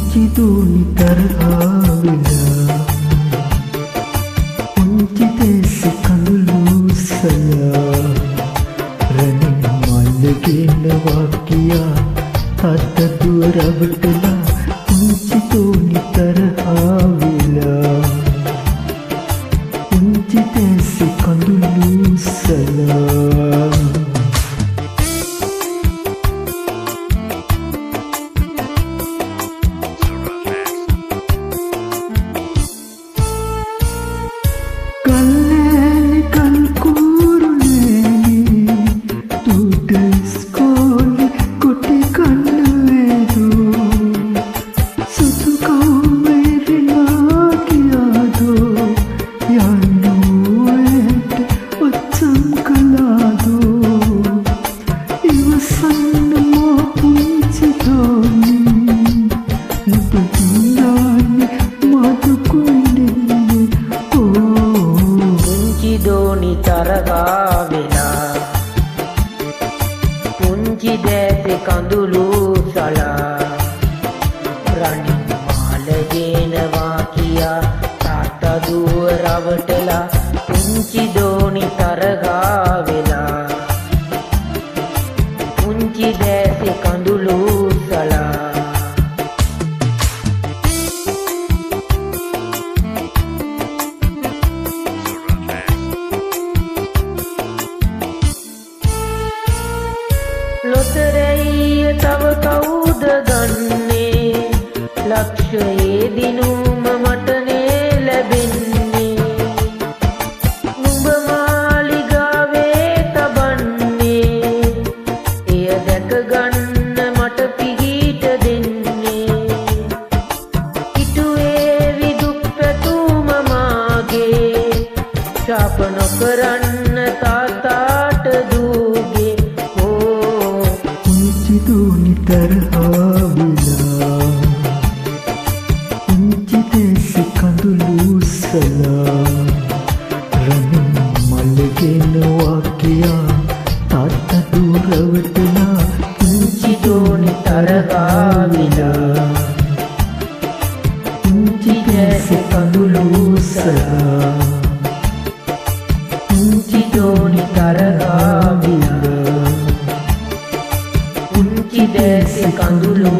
පුංචි තරහාවෙලා පුංචි දේශ කඳුළු සලා රණින් මල්ලගෙනවා කියා තාත්ත දුව රවටලා පුංචි දෝනි තරහාවෙලා පුංචි දේශ කඳුළු සලා දෝනි තරගාවෙලා පුංචි දෑතේ කඳුළු සලා රණින් මාලගෙනවා කියා තාත්තා දුව රවටලා පුංචි දෝනි තරගාවෙලා පුංචි දෑතේ කඳුළු සලා ලොතරැයිය තව කවුද ගන්නේ ලක්ෂයේ දිනුම මටනේ ලැබෙන්නේ නුඹ මාලිගාවේ තබන්නේ එය දැක ගන්න මට පිහිට දෙන්නේ හිතුවේ විදුක් පැතුම මාගේ ශාප නොකරන්න තාතාට දූගේ දෝනි තරහාවෙලා පුංචි දේශ කඳුළු සලා රණින් මල්ලගෙනවා කියා තාත්තා දුව රවටලා පුංචි දෝනි තරහාවෙලා පුංචි දේශ කඳුළු සලා පුංචි දෝනි තරහාවෙලා පුංචි දේශ කඳුළු